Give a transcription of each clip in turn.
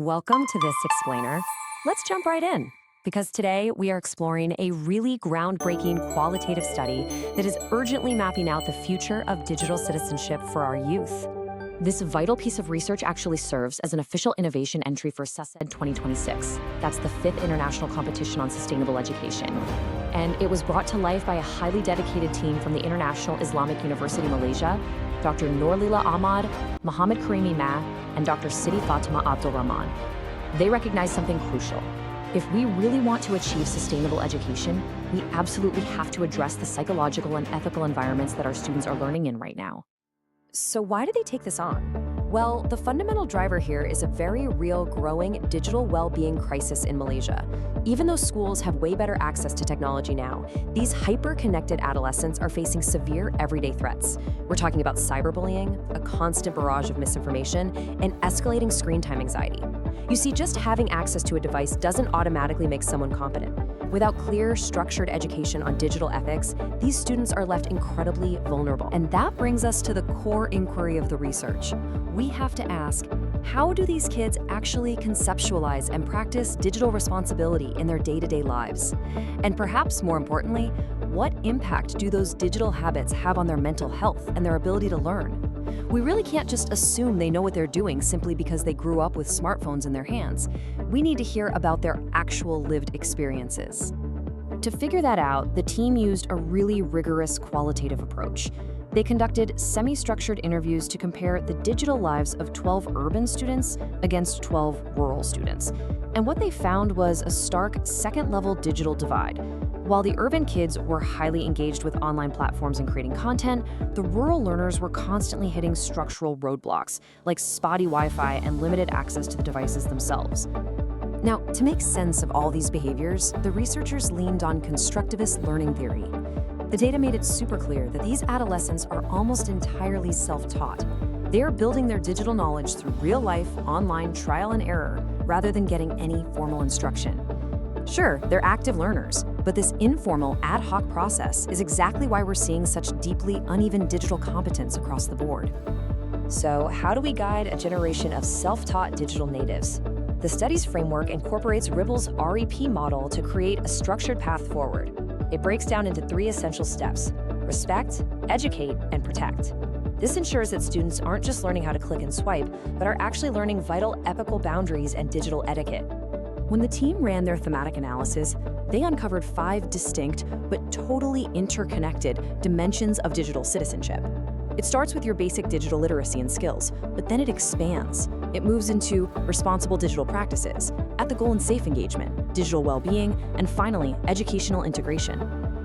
Welcome to this explainer. Let's jump right in, because today we are exploring a really groundbreaking qualitative study that is urgently mapping out the future of digital citizenship for our youth. This vital piece of research actually serves as an official innovation entry for SUSED 2026. That's the 5th International Competition on Sustainable Education. And it was brought to life by a highly dedicated team from the International Islamic University Malaysia, Dr. Nurlila Ahmad, Muhammad Karimi Ma, and Dr. Siti Fatima Abdul Rahman. They recognize something crucial. If we really want to achieve sustainable education, we absolutely have to address the psychological and ethical environments that our students are learning in right now. So why did they take this on? Well, the fundamental driver here is a very real growing digital well-being crisis in Malaysia. Even though schools have way better access to technology now, these hyper-connected adolescents are facing severe everyday threats. We're talking about cyberbullying, a constant barrage of misinformation, and escalating screen time anxiety. You see, just having access to a device doesn't automatically make someone competent. Without clear, structured education on digital ethics, these students are left incredibly vulnerable. And that brings us to the core inquiry of the research. We have to ask, how do these kids actually conceptualize and practice digital responsibility in their day-to-day lives? And perhaps more importantly, what impact do those digital habits have on their mental health and their ability to learn? We really can't just assume they know what they're doing simply because they grew up with smartphones in their hands. We need to hear about their actual lived experiences. To figure that out, the team used a really rigorous qualitative approach. They conducted semi-structured interviews to compare the digital lives of 12 urban students against 12 rural students. And what they found was a stark second-level digital divide. While the urban kids were highly engaged with online platforms and creating content, the rural learners were constantly hitting structural roadblocks, like spotty Wi-Fi and limited access to the devices themselves. Now, to make sense of all these behaviors, the researchers leaned on constructivist learning theory. The data made it super clear that these adolescents are almost entirely self-taught. They are building their digital knowledge through real-life, online trial and error, rather than getting any formal instruction. Sure, they're active learners, but this informal, ad hoc process is exactly why we're seeing such deeply uneven digital competence across the board. So, how do we guide a generation of self-taught digital natives? The study's framework incorporates Ribble's REP model to create a structured path forward. It breaks down into 3 essential steps: respect, educate, and protect. This ensures that students aren't just learning how to click and swipe, but are actually learning vital ethical boundaries and digital etiquette. When the team ran their thematic analysis, they uncovered 5 distinct but totally interconnected dimensions of digital citizenship. It starts with your basic digital literacy and skills, but then it expands. It moves into responsible digital practices, ethical and safe engagement, digital well-being, and finally, educational integration.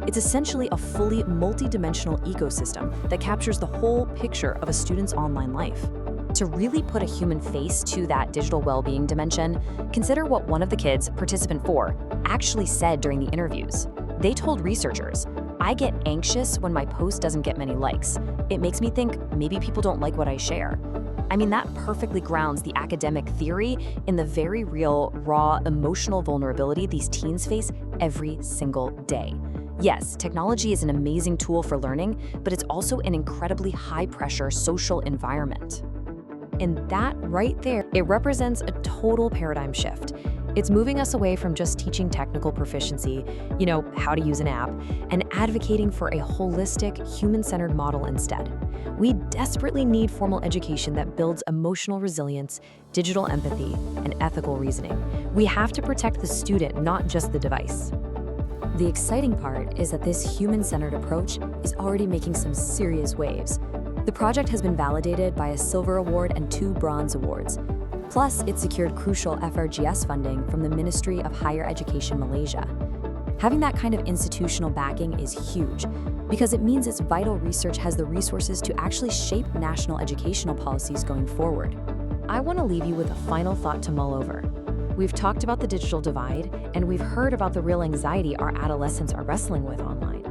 It's essentially a fully multi-dimensional ecosystem that captures the whole picture of a student's online life. To really put a human face to that digital well-being dimension, consider what one of the kids, participant 4, actually said during the interviews. They told researchers, "I get anxious when my post doesn't get many likes. It makes me think maybe people don't like what I share." I mean, that perfectly grounds the academic theory in the very real, raw, emotional vulnerability these teens face every single day. Yes, technology is an amazing tool for learning, but it's also an incredibly high-pressure social environment. And that right there, it represents a total paradigm shift. It's moving us away from just teaching technical proficiency, how to use an app, and advocating for a holistic, human-centered model instead. We desperately need formal education that builds emotional resilience, digital empathy, and ethical reasoning. We have to protect the student, not just the device. The exciting part is that this human-centered approach is already making some serious waves. The project has been validated by a Silver Award and 2 Bronze Awards. Plus, it secured crucial FRGS funding from the Ministry of Higher Education Malaysia. Having that kind of institutional backing is huge, because it means its vital research has the resources to actually shape national educational policies going forward. I want to leave you with a final thought to mull over. We've talked about the digital divide, and we've heard about the real anxiety our adolescents are wrestling with online.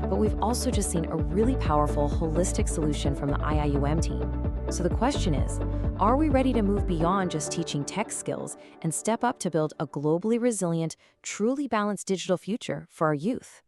But we've also just seen a really powerful, holistic solution from the IIUM team. So the question is, are we ready to move beyond just teaching tech skills and step up to build a globally resilient, truly balanced digital future for our youth?